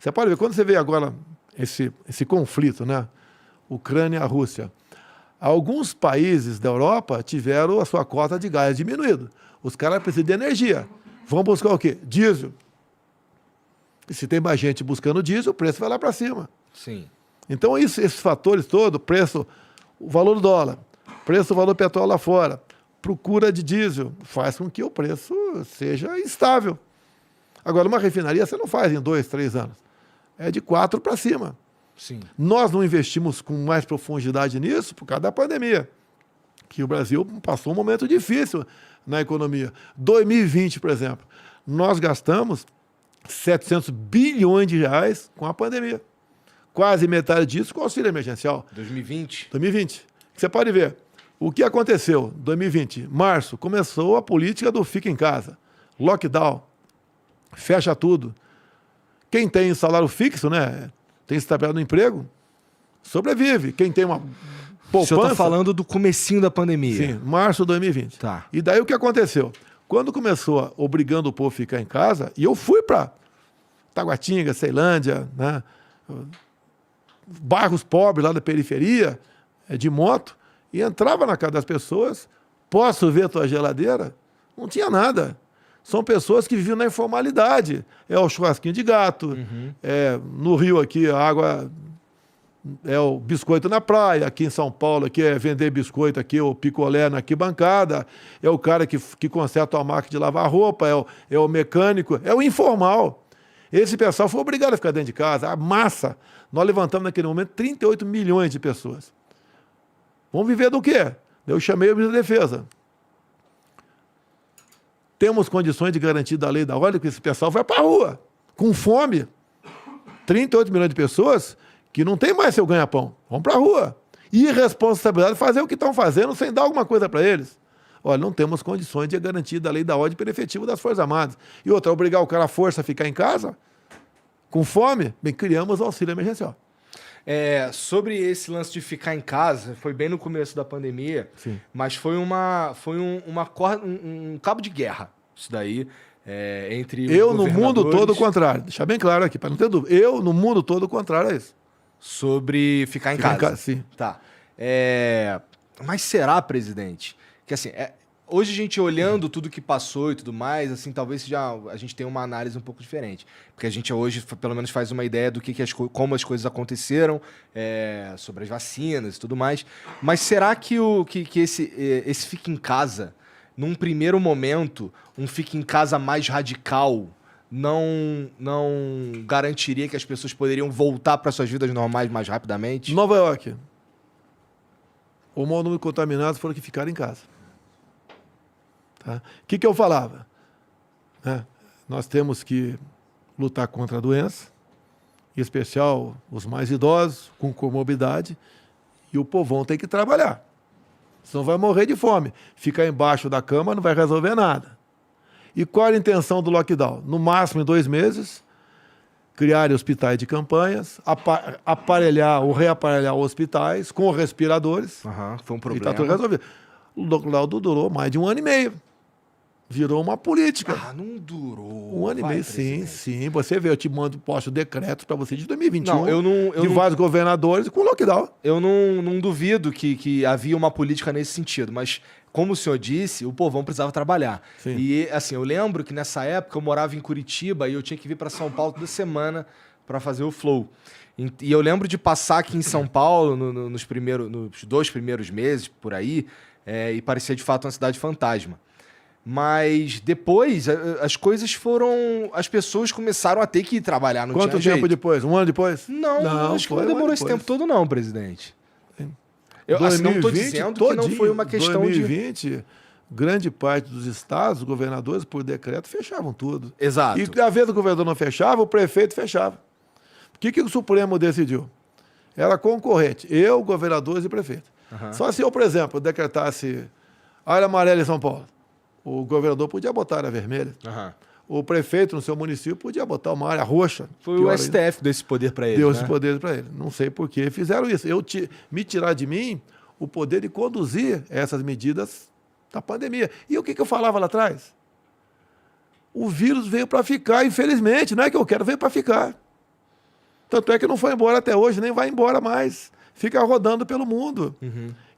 Você pode ver, quando você vê agora esse conflito, né? Ucrânia e Rússia, alguns países da Europa tiveram a sua cota de gás diminuída. Os caras precisam de energia. Vão buscar o quê? Diesel. E se tem mais gente buscando diesel, o preço vai lá para cima. Sim. Então, esses fatores todos, preço, o valor do dólar, preço do valor do petróleo lá fora, procura de diesel, faz com que o preço seja instável. Agora, uma refinaria você não faz em 2, 3 anos. É de 4 para cima. Sim. Nós não investimos com mais profundidade nisso por causa da pandemia, que o Brasil passou um momento difícil na economia. 2020, por exemplo, nós gastamos 700 bilhões de reais com a pandemia. Quase metade disso com auxílio emergencial. 2020? 2020. Você pode ver o que aconteceu em 2020. Março, começou a política do fica em casa. Lockdown. Fecha tudo. Quem tem salário fixo, né? Tem estabilidade no emprego, sobrevive. Quem tem uma poupança... O senhor está falando do comecinho da pandemia. Sim, março de 2020. Tá. E daí o que aconteceu? Quando começou obrigando o povo a ficar em casa, e eu fui para Taguatinga, Ceilândia, né? Bairros pobres lá da periferia, de moto, e entrava na casa das pessoas, posso ver tua geladeira? Não tinha nada. São pessoas que vivem na informalidade. É o churrasquinho de gato, no Rio aqui a água é o biscoito na praia, aqui em São Paulo aqui é vender biscoito, aqui o picolé na arquibancada, é o cara que conserta a máquina de lavar roupa, é o mecânico, é o informal. Esse pessoal foi obrigado a ficar dentro de casa, a massa. Nós levantamos naquele momento 38 milhões de pessoas. Vamos viver do quê? Eu chamei o ministro da Defesa. Temos condições de garantir da lei da ordem que esse pessoal vai para a rua, com fome. 38 milhões de pessoas que não tem mais seu ganha-pão. Vão para a rua. Irresponsabilidade de fazer o que estão fazendo sem dar alguma coisa para eles. Olha, não temos condições de garantir da lei da ordem pelo efetivo das Forças Armadas. E outra, obrigar o cara à força a ficar em casa, com fome, bem, criamos o auxílio emergencial. Sobre esse lance de ficar em casa, foi bem no começo da pandemia, Sim. mas foi um cabo de guerra, isso daí, entre eu, no mundo todo, o contrário. Deixar bem claro aqui, para não ter dúvida. Eu, no mundo todo, o contrário é isso. Sobre ficar em casa. Sim. Tá. Mas será, presidente, que assim, hoje a gente olhando tudo que passou e tudo mais, assim, talvez a gente tenha uma análise um pouco diferente. Porque a gente hoje, pelo menos, faz uma ideia do como as coisas aconteceram, sobre as vacinas e tudo mais. Mas será que esse fica em casa, num primeiro momento, um fica em casa mais radical, não garantiria que as pessoas poderiam voltar para suas vidas normais mais rapidamente? Nova York. O maior número de contaminados foram que ficaram em casa. Tá? O que eu falava? Nós temos que lutar contra a doença, em especial os mais idosos, com comorbidade, e o povão tem que trabalhar. Senão vai morrer de fome. Ficar embaixo da cama não vai resolver nada. E qual a intenção do lockdown? No máximo em 2 meses, criar hospitais de campanhas, aparelhar ou reaparelhar hospitais com respiradores. Foi um problema. E está tudo resolvido. O lockdown durou mais de 1 ano e meio. Virou uma política. Não durou. 1 ano e meio, sim. Você vê, eu te posto decretos para você de 2021. De vários governadores com lockdown. Eu não duvido que havia uma política nesse sentido, mas, como o senhor disse, o povão precisava trabalhar. Sim. E, assim, eu lembro que nessa época eu morava em Curitiba e eu tinha que vir para São Paulo toda semana para fazer o Flow. E eu lembro de passar aqui em São Paulo nos 2 primeiros meses, por aí, e parecia de fato uma cidade fantasma. Mas depois, as coisas foram... As pessoas começaram a ter que ir trabalhar, não Quanto tinha tempo jeito. depois? 1 ano depois? Não, acho que não demorou esse tempo todo não, presidente. Eu 2020, não estou dizendo que não foi uma questão 2020, grande parte dos estados, os governadores, por decreto, fechavam tudo. Exato. E às vezes o governador não fechava, o prefeito fechava. O que o Supremo decidiu? Era concorrente, eu, governadores e prefeito. Só se eu, por exemplo, decretasse área amarela em São Paulo, o governador podia botar área vermelha. O prefeito no seu município podia botar uma área roxa. Foi o STF que deu esse poder para ele. Deu esse poder para ele. Não sei por que fizeram isso. Me tirar de mim o poder de conduzir essas medidas da pandemia. E o que eu falava lá atrás? O vírus veio para ficar, infelizmente. Não é que eu quero, veio para ficar. Tanto é que não foi embora até hoje, nem vai embora mais. Fica rodando pelo mundo.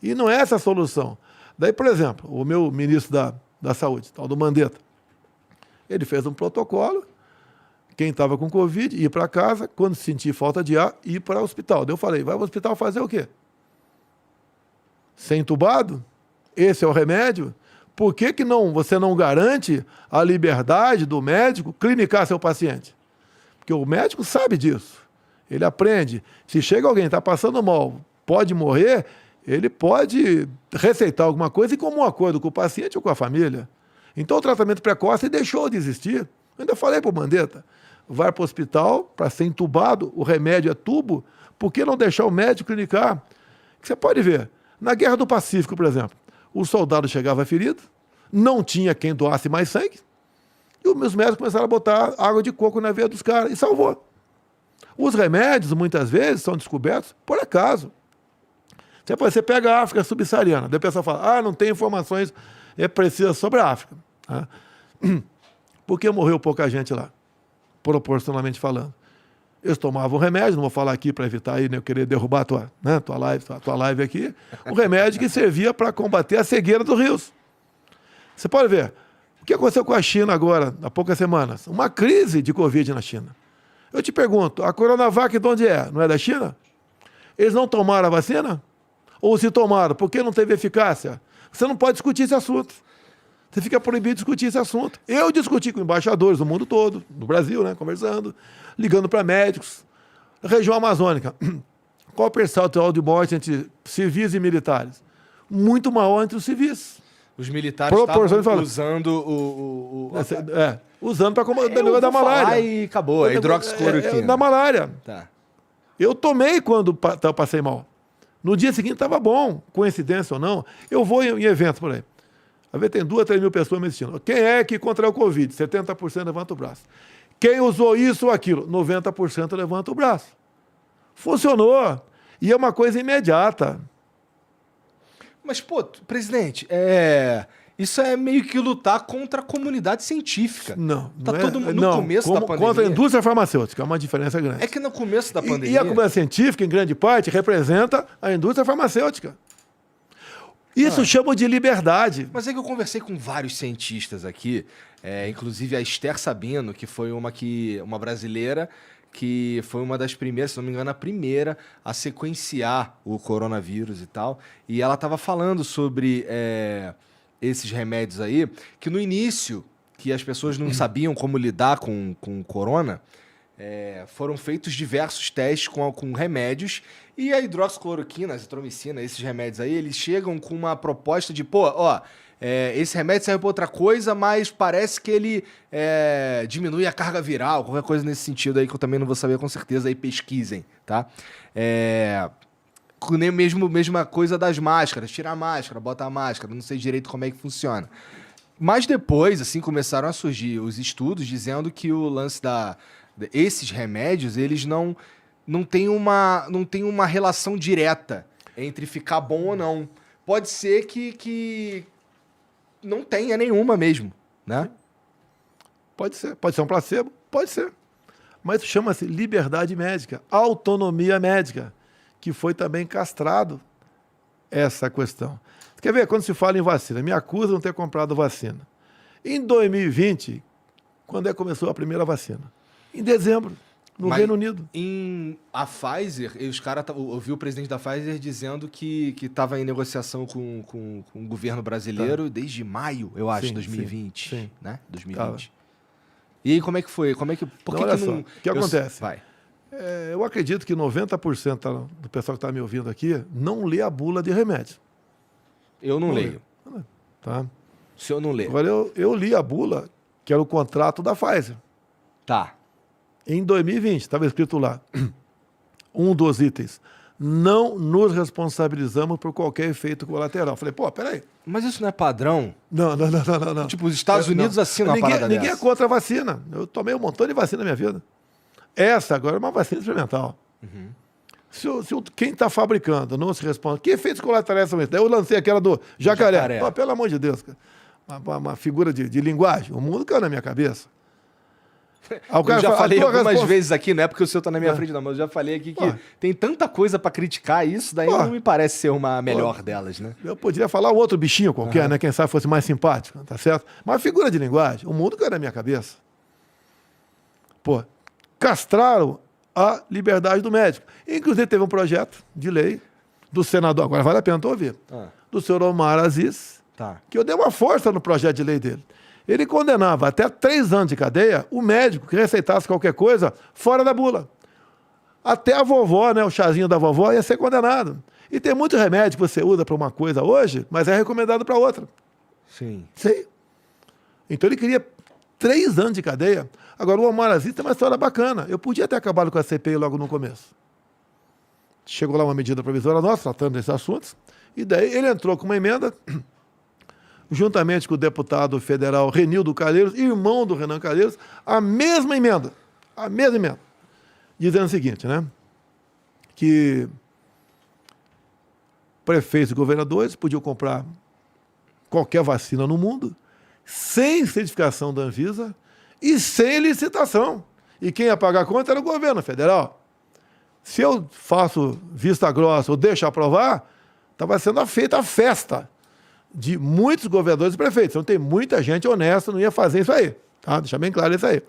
E não é essa a solução. Daí, por exemplo, o meu ministro da Saúde, tal do Mandetta, ele fez um protocolo, quem estava com Covid ia para casa, quando sentir falta de ar, ir para o hospital. Daí eu falei, vai para o hospital fazer o quê? Ser entubado? Esse é o remédio? Por que você não garante a liberdade do médico clinicar seu paciente? Porque o médico sabe disso. Ele aprende. Se chega alguém que está passando mal, pode morrer, ele pode receitar alguma coisa e com um acordo com o paciente ou com a família. Então o tratamento precoce deixou de existir. Eu ainda falei para o Mandetta, vai para o hospital para ser entubado, o remédio é tubo, por que não deixar o médico clinicar? Você pode ver, na Guerra do Pacífico, por exemplo, o soldado chegava ferido, não tinha quem doasse mais sangue, e os médicos começaram a botar água de coco na veia dos caras, e salvou. Os remédios, muitas vezes, são descobertos por acaso. Você pega a África subsaariana, daí a pessoa fala, não tem informações precisas sobre a África. Por que morreu pouca gente lá? Proporcionalmente falando. Eles tomavam remédio, não vou falar aqui para evitar aí, eu querer derrubar a tua live aqui, um remédio que servia para combater a cegueira dos rios. Você pode ver, o que aconteceu com a China agora, há poucas semanas? Uma crise de Covid na China. Eu te pergunto, a Coronavac de onde é? Não é da China? Eles não tomaram a vacina? Ou se tomaram, por que não teve eficácia? Você não pode discutir esse assunto. Você fica proibido de discutir esse assunto. Eu discuti com embaixadores do mundo todo, no Brasil, né, conversando, ligando para médicos. Região amazônica, qual o percentual de morte entre civis e militares? Muito maior entre os civis. Os militares estavam usando usando para combater o negócio da malária. E acabou, a hidroxicloroquina. Da malária. Tá. Eu tomei quando eu passei mal. No dia seguinte estava bom, coincidência ou não. Eu vou em eventos por aí. Às vezes tem 2 a 3 mil pessoas me assistindo. Quem é que contraiu o Covid? 70% levanta o braço. Quem usou isso ou aquilo? 90% levanta o braço. Funcionou. E é uma coisa imediata. Mas, presidente, isso é meio que lutar contra a comunidade científica. Não. Tá todo mundo no começo da pandemia. Contra a indústria farmacêutica, é uma diferença grande. É que no começo da pandemia... E a comunidade científica, em grande parte, representa a indústria farmacêutica. Isso chama de liberdade. Mas é que eu conversei com vários cientistas aqui, inclusive a Esther Sabino, que foi uma brasileira, que foi uma das primeiras, se não me engano, a primeira a sequenciar o coronavírus e tal. E ela estava falando sobre esses remédios aí, que no início, que as pessoas não sabiam como lidar com o corona, foram feitos diversos testes com remédios, e a hidroxicloroquina, a azitromicina, esses remédios aí, eles chegam com uma proposta de, esse remédio serve para outra coisa, mas parece que ele diminui a carga viral, qualquer coisa nesse sentido aí que eu também não vou saber com certeza, aí pesquisem, tá? Mesma coisa das máscaras, tira a máscara, bota a máscara, não sei direito como é que funciona. Mas depois, assim, começaram a surgir os estudos dizendo que o lance esses remédios, eles não têm uma relação direta entre ficar bom ou não. Pode ser que não tenha nenhuma mesmo, né? Pode ser. Pode ser um placebo? Pode ser. Mas chama-se liberdade médica, autonomia médica, que foi também castrado essa questão. Você quer ver? Quando se fala em vacina, me acusam de não ter comprado vacina. Em 2020, quando é que começou a primeira vacina? Em dezembro, no Reino Unido. A Pfizer, eu vi o presidente da Pfizer dizendo que estava em negociação com o governo brasileiro desde maio, eu acho, 2020. Sim. Né? 2020. E aí, como é que foi? O que acontece? Vai. Eu acredito que 90% do pessoal que está me ouvindo aqui não lê a bula de remédio. Eu não leio. Tá? O senhor não lê. Agora, eu li a bula, que era o contrato da Pfizer. Tá. Em 2020, estava escrito lá, um dos itens, não nos responsabilizamos por qualquer efeito colateral. Falei, peraí. Mas isso não é padrão? Não. Tipo, os Estados Unidos assinam uma parada Ninguém dessa. é contra a vacina. Eu tomei um montão de vacina na minha vida. Essa agora é uma vacina experimental. Uhum. Quem está fabricando não se responde, que efeitos colaterais são esses? Daí eu lancei aquela do jacaré. Pelo amor de Deus, cara. Uma figura de linguagem. O mundo caiu na minha cabeça. Aí o cara Eu já fala, falei "A tua algumas resposta-" vezes aqui, não é porque o senhor tá na minha frente, não, mas eu já falei aqui que tem tanta coisa pra criticar isso, daí não me parece ser uma melhor delas, né? Eu poderia falar outro bichinho qualquer, né? Quem sabe fosse mais simpático, tá certo? Mas figura de linguagem, o mundo caiu na minha cabeça. Pô, castraram a liberdade do médico. Inclusive teve um projeto de lei do senador, agora vale a pena tu ouvir, do senhor Omar Aziz, Tá. que eu dei uma força no projeto de lei dele. Ele condenava até 3 anos de cadeia o médico que receitasse qualquer coisa fora da bula. Até a vovó, né, o chazinho da vovó, ia ser condenado. E tem muito remédio que você usa para uma coisa hoje, mas é recomendado para outra. Sim. Sim. Então ele queria 3 anos de cadeia. Agora, o Omar Aziz tem uma história bacana. Eu podia ter acabado com a CPI logo no começo. Chegou lá uma medida provisória nossa, tratando desses assuntos, e daí ele entrou com uma emenda, juntamente com o deputado federal Renildo Calheiros, irmão do Renan Calheiros, a mesma emenda, dizendo o seguinte, né, que prefeitos e governadores podiam comprar qualquer vacina no mundo, sem certificação da Anvisa e sem licitação. E quem ia pagar a conta era o governo federal. Se eu faço vista grossa ou deixo aprovar, estava sendo feita a festa de muitos governadores e prefeitos. Então tem muita gente honesta, não ia fazer isso aí. Tá? Deixa bem claro isso aí.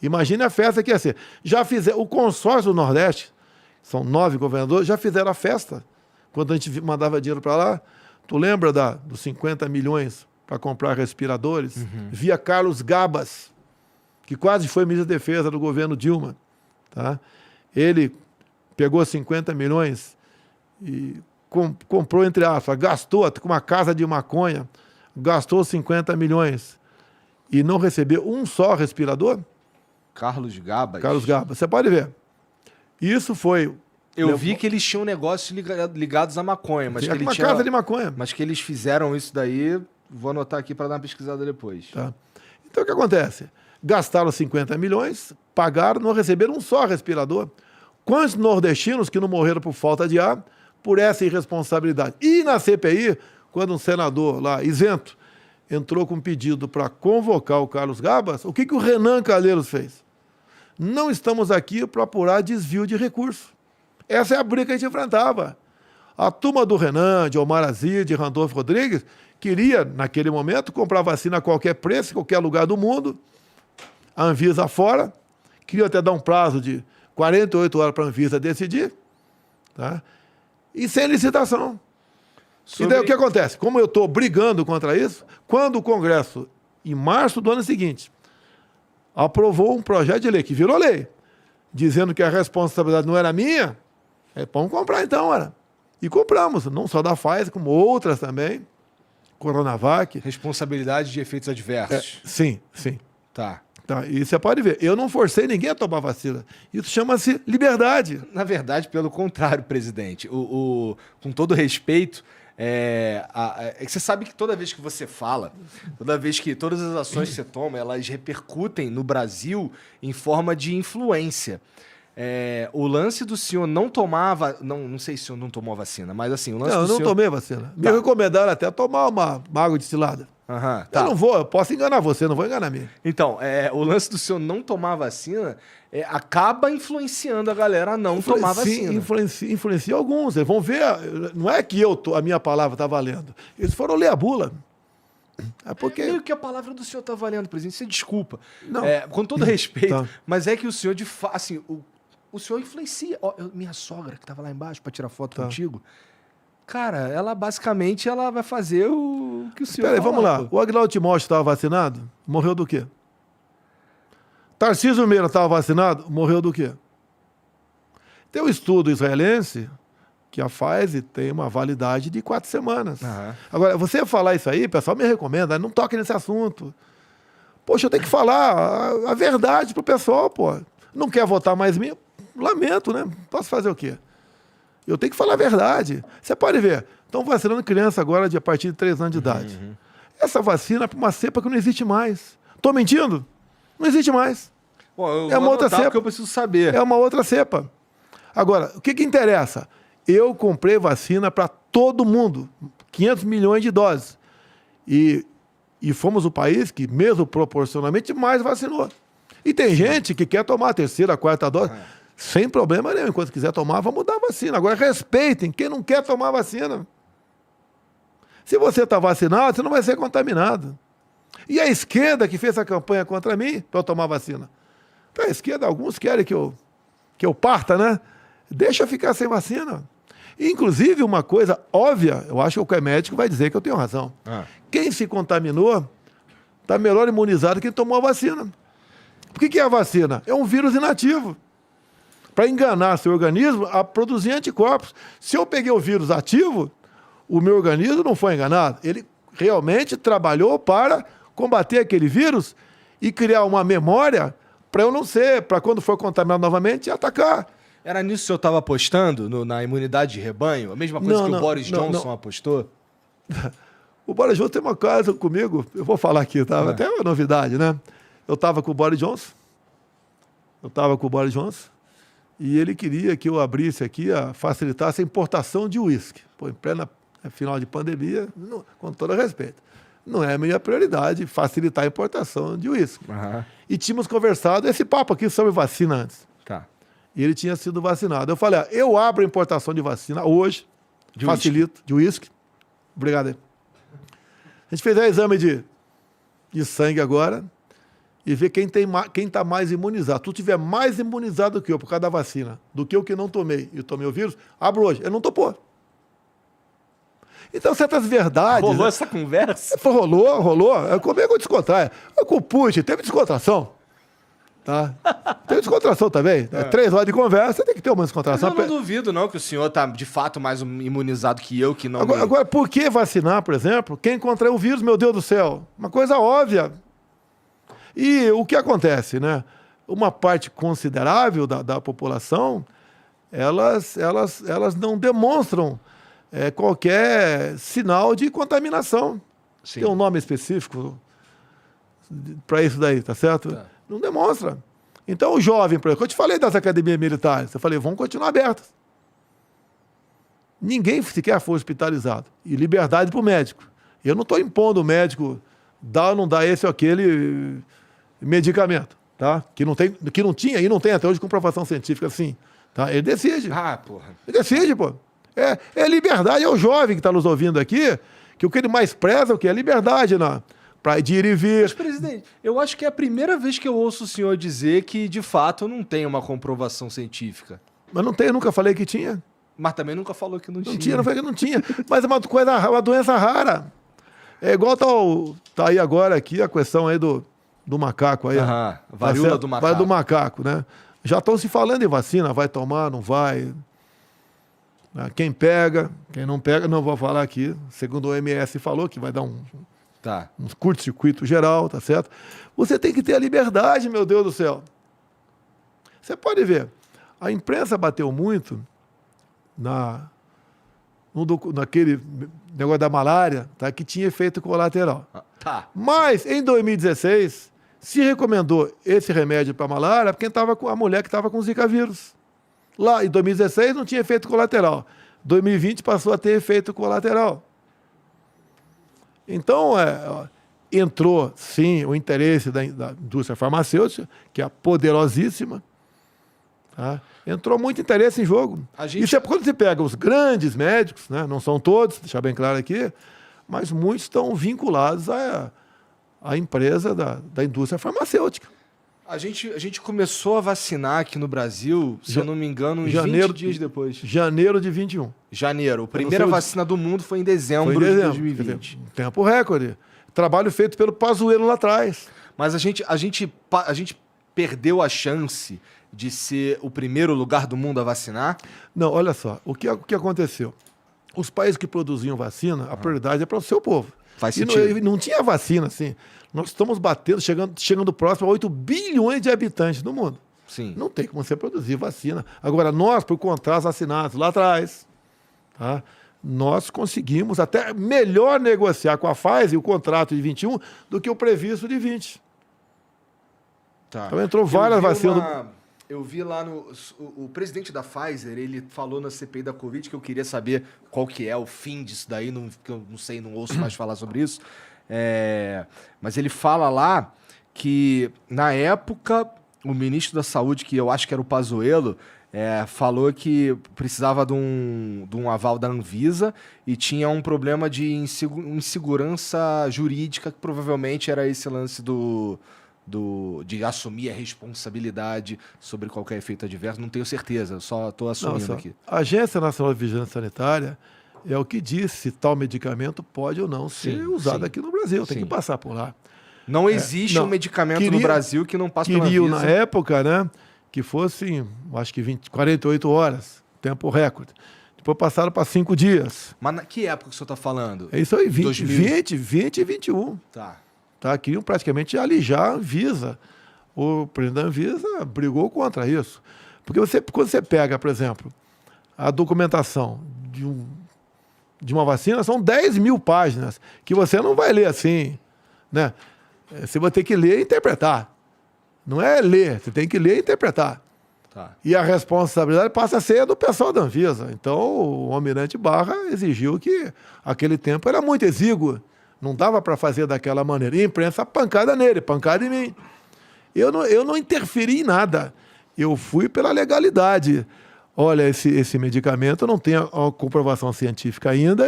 Imagine a festa que ia ser. Já fizeram, o consórcio do Nordeste, são 9 governadores, já fizeram a festa. Quando a gente mandava dinheiro para lá, tu lembra dos 50 milhões para comprar respiradores? Via Carlos Gabas, que quase foi ministro da Defesa do governo Dilma. Tá? Ele pegou 50 milhões e comprou, entre aspas, gastou com uma casa de maconha, gastou 50 milhões e não recebeu um só respirador? Carlos Gabas. Carlos Gabas, você pode ver. Isso foi... Eu vi que eles tinham negócios ligados à maconha, mas que ele uma tinha... casa de maconha. Mas que eles fizeram isso daí, vou anotar aqui para dar uma pesquisada depois. Tá. Então o que acontece? Gastaram 50 milhões, pagaram, não receberam um só respirador. Quantos nordestinos que não morreram por falta de ar, por essa irresponsabilidade? E na CPI, quando um senador lá, isento, entrou com um pedido para convocar o Carlos Gabas, o que o Renan Calheiros fez? Não estamos aqui para apurar desvio de recursos. Essa é a briga que a gente enfrentava. A turma do Renan, de Omar Aziz, de Randolfo Rodrigues, queria, naquele momento, comprar vacina a qualquer preço, em qualquer lugar do mundo, a Anvisa fora, queria até dar um prazo de 48 horas para a Anvisa decidir, tá? E sem licitação. E daí o que acontece? Como eu estou brigando contra isso, quando o Congresso, em março do ano seguinte, aprovou um projeto de lei, que virou lei, dizendo que a responsabilidade não era minha, vamos comprar então, era. E compramos, não só da Pfizer, como outras também, Coronavac. Responsabilidade de efeitos adversos. Sim, sim. Tá. Tá, e você pode ver, eu não forcei ninguém a tomar vacina. Isso chama-se liberdade. Na verdade, pelo contrário, presidente. Com todo respeito, você sabe que toda vez que você fala, toda vez que todas as ações que você toma, elas repercutem no Brasil em forma de influência. O lance do senhor não tomar... Não sei se o senhor não tomou a vacina, mas assim... O lance Não, do eu não senhor... tomei vacina. Me recomendaram até tomar uma água destilada. Tá. Eu não vou, eu posso enganar você, não vou enganar mim. Então, o lance do senhor não tomar vacina acaba influenciando a galera a não tomar vacina. Influencia alguns. Eles vão ver, não é que a minha palavra está valendo. Eles foram ler a bula. É porque... Meio que a palavra do senhor está valendo, presidente. Você desculpa. Não. Com todo respeito, Tá. mas é que o senhor, de fato, assim, o senhor influencia. Minha sogra, que estava lá embaixo para tirar foto contigo, cara, ela basicamente vai fazer o que o senhor Peraí, vamos lá. pô. O Aguinaldo Timóteo estava vacinado? Morreu do quê? Tarcísio Meira estava vacinado? Morreu do quê? Tem um estudo israelense que a Pfizer tem uma validade de 4 semanas. Agora, você falar isso aí, o pessoal me recomenda, não toque nesse assunto. Poxa, eu tenho que falar a verdade pro pessoal, pô. Não quer votar mais em mim? Lamento, né? Posso fazer o quê? Eu tenho que falar a verdade. Você pode ver, estão vacinando criança agora a partir de 3 anos de idade. Essa vacina é para uma cepa que não existe mais. Estou mentindo? Não existe mais. Bom, eu É uma vou outra anotar cepa. porque eu preciso saber. É uma outra cepa. Agora, o que interessa? Eu comprei vacina para todo mundo. 500 milhões de doses. E fomos o país que, mesmo proporcionalmente, mais vacinou. E tem gente que quer tomar a terceira, a quarta dose, sem problema nenhum. Enquanto quiser tomar, vamos dar a vacina. Agora, respeitem quem não quer tomar a vacina. Se você está vacinado, você não vai ser contaminado. E a esquerda que fez a campanha contra mim para eu tomar vacina. Para a esquerda, alguns querem que eu parta, né? Deixa eu ficar sem vacina. Inclusive, uma coisa óbvia, eu acho que o médico vai dizer que eu tenho razão. Quem se contaminou está melhor imunizado que quem tomou a vacina. Por que é a vacina? É um vírus inativo. Para enganar seu organismo a produzir anticorpos. Se eu peguei o vírus ativo, o meu organismo não foi enganado. Ele realmente trabalhou para combater aquele vírus e criar uma memória para eu não ser, para quando for contaminado novamente, atacar. Era nisso que eu estava apostando, na imunidade de rebanho? A mesma coisa que o Boris Johnson apostou? O Boris Johnson tem uma coisa comigo, eu vou falar aqui, tá? Até uma novidade, né? Eu estava com o Boris Johnson, e ele queria que eu abrisse aqui, facilitasse a importação de uísque. Pô, em plena final de pandemia, com todo respeito, não é a minha prioridade facilitar a importação de uísque. E tínhamos conversado esse papo aqui sobre vacina antes. Tá. E ele tinha sido vacinado. Eu falei, eu abro a importação de vacina hoje, facilito, de uísque. Obrigado aí. A gente fez o exame de sangue agora e vê quem está mais imunizado. Tu tiver mais imunizado do que eu por causa da vacina, do que eu que não tomei e tomei o vírus, abro hoje. Ele não topou. Então, certas verdades... Rolou essa conversa? Rolou. Como é que eu descontraio? Com o Putin, teve descontração. Tá? Teve descontração também. 3 horas de conversa, tem que ter uma descontração. Mas eu não duvido, não, que o senhor está, de fato, mais imunizado que eu, que não... Agora, por que vacinar, por exemplo, quem contraiu o vírus, meu Deus do céu? Uma coisa óbvia. E o que acontece, né? Uma parte considerável da população, elas não demonstram qualquer sinal de contaminação. Sim. Tem um nome específico para isso daí, tá certo? Tá. Não demonstra. Então, o jovem, por exemplo, eu te falei das academias militares, eu falei, vão continuar abertas. Ninguém sequer foi hospitalizado. E liberdade para o médico. Eu não estou impondo o médico dar ou não dar esse ou aquele medicamento, tá? Que não tinha e não tem até hoje comprovação científica assim. Tá? Ele decide. Porra. Ele decide, pô. É liberdade, é o jovem que está nos ouvindo aqui, que o que ele mais preza é o quê? É liberdade, para ir e vir. Mas, presidente, eu acho que é a primeira vez que eu ouço o senhor dizer que, de fato, não tem uma comprovação científica. Mas não tem, eu nunca falei que tinha. Mas também nunca falou que não tinha. Não falei que não tinha. Mas é uma doença rara. É igual tá aí agora aqui a questão aí do macaco aí. Varíola do macaco. Vai do macaco, né? Já estão se falando em vacina, vai tomar, não vai. Quem pega, quem não pega, não vou falar aqui. Segundo o OMS falou que vai dar um curto-circuito geral, tá certo? Você tem que ter a liberdade, meu Deus do céu. Você pode ver, a imprensa bateu muito naquele negócio da malária, tá, que tinha efeito colateral. Mas, em 2016, se recomendou esse remédio para malária para a mulher que estava com Zika vírus. Lá, em 2016, não tinha efeito colateral. 2020 passou a ter efeito colateral. Então, entrou, sim, o interesse da indústria farmacêutica, que é poderosíssima. Tá? Entrou muito interesse em jogo. Isso é quando você pega os grandes médicos, né? Não são todos, deixar bem claro aqui, mas muitos estão vinculados à empresa da indústria farmacêutica. A gente começou a vacinar aqui no Brasil, se eu não me engano, uns 20 dias depois. Janeiro de 21. Janeiro. A primeira vacina do mundo foi em dezembro de 2020. Tempo recorde. Trabalho feito pelo Pazuello lá atrás. Mas a gente perdeu a chance de ser o primeiro lugar do mundo a vacinar? Não, olha só. O que aconteceu? Os países que produziam vacina, a prioridade é para o seu povo. Faz sentido. Não tinha vacina, assim. Nós estamos batendo, chegando próximo a 8 bilhões de habitantes no mundo. Sim. Não tem como você produzir vacina. Agora, nós, por contratos assinados lá atrás, tá, nós conseguimos até melhor negociar com a Pfizer o contrato de 21 do que o previsto de 20. Tá. Então entrou várias vacinas. Eu vi lá o presidente da Pfizer, ele falou na CPI da Covid, que eu queria saber qual que é o fim disso daí, que eu não sei, não ouço mais falar sobre isso. Mas ele fala lá que, na época, o ministro da Saúde, que eu acho que era o Pazuello, falou que precisava de um aval da Anvisa e tinha um problema de insegurança jurídica, que provavelmente era esse lance de assumir a responsabilidade sobre qualquer efeito adverso. Não tenho certeza, só estou assumindo aqui. A Agência Nacional de Vigilância Sanitária é o que diz se tal medicamento pode ou não ser usado aqui no Brasil. Tem que passar por lá. Não existe um medicamento no Brasil que não passe pela Anvisa. Queriam, na época, né, que fosse, acho que 48 horas, tempo recorde. Depois passaram para 5 dias. Mas que época que o senhor está falando? É isso aí, 20 e 21. Tá, queriam praticamente alijar a Anvisa. O presidente da Anvisa brigou contra isso. Porque quando você pega, por exemplo, a documentação de uma vacina, são 10 mil páginas, que você não vai ler assim, né? Você vai ter que ler e interpretar. Não é ler, você tem que ler e interpretar. E a responsabilidade passa a ser do pessoal da Anvisa. Então, o almirante Barra exigiu que aquele tempo era muito exíguo. Não dava para fazer daquela maneira. E a imprensa pancada nele, pancada em mim. Eu não interferi em nada. Eu fui pela legalidade. Olha, esse medicamento não tem a comprovação científica ainda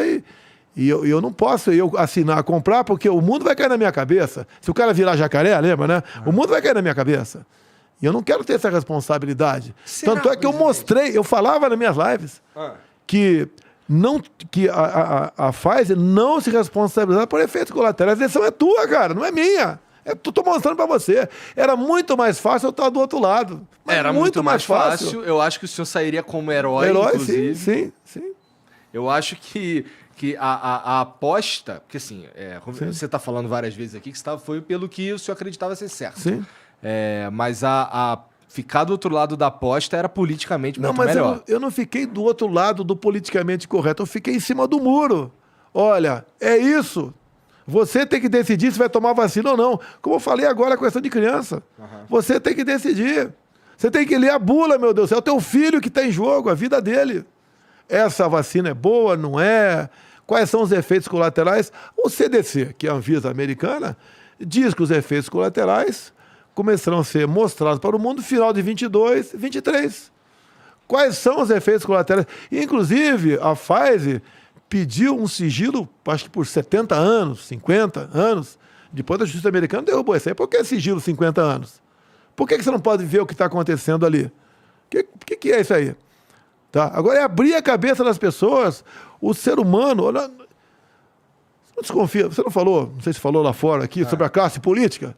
e eu não posso assinar, comprar, porque o mundo vai cair na minha cabeça. Se o cara virar jacaré, lembra, né? O mundo vai cair na minha cabeça. E eu não quero ter essa responsabilidade. Tanto é que eu mostrei, eu falava nas minhas lives, que a Pfizer não se responsabiliza por efeitos colaterais. A decisão é tua, cara, não é minha. Tô mostrando pra você. Era muito mais fácil eu estar do outro lado. Era muito mais fácil. Eu acho que o senhor sairia como herói, inclusive. Sim. Eu acho que a aposta... Porque assim, você está falando várias vezes aqui que foi pelo que o senhor acreditava ser certo. Sim. Mas ficar do outro lado da aposta era politicamente muito melhor. Não, mas eu não fiquei do outro lado do politicamente correto. Eu fiquei em cima do muro. Olha, é isso. Você tem que decidir se vai tomar vacina ou não. Como eu falei agora, a questão de criança. Você tem que decidir. Você tem que ler a bula, meu Deus. É o teu filho que está em jogo, a vida dele. Essa vacina é boa, não é? Quais são os efeitos colaterais? O CDC, que é a Anvisa americana, diz que os efeitos colaterais começarão a ser mostrados para o mundo no final de 22, 23. Quais são os efeitos colaterais? Inclusive, a Pfizer pediu um sigilo, acho que por 70 anos, 50 anos. Depois a justiça americana derrubou isso aí. Por que sigilo 50 anos? Por que você não pode ver o que está acontecendo ali? O que é isso aí? Tá? Agora é abrir a cabeça das pessoas. O ser humano... Não desconfia. Você não falou, não sei se falou lá fora aqui, sobre a classe política?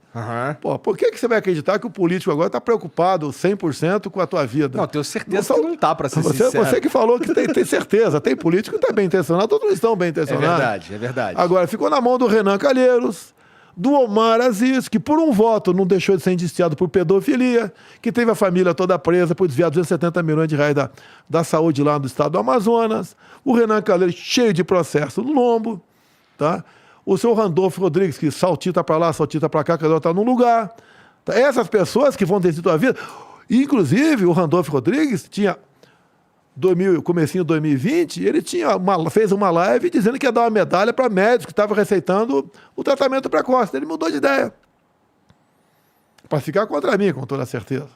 Pô, por que você vai acreditar que o político agora está preocupado 100% com a tua vida? Não, tenho certeza que não está, para ser sincero. Você que falou que tem certeza. Tem político que está bem intencionado, todos estão bem intencionados. É verdade. Agora, ficou na mão do Renan Calheiros, do Omar Aziz, que por um voto não deixou de ser indiciado por pedofilia, que teve a família toda presa por desviar 270 milhões de reais da saúde lá no estado do Amazonas. O Renan Calheiros cheio de processo no lombo. Tá? O seu Randolfo Rodrigues, que saltita para lá, saltita para cá, cada um está num lugar. Tá? Essas pessoas que vão decidir a tua vida. Inclusive, o Randolfo Rodrigues tinha, comecinho de 2020, ele fez uma live dizendo que ia dar uma medalha para médicos que estavam receitando o tratamento precoce. Ele mudou de ideia. Para ficar contra mim, com toda certeza.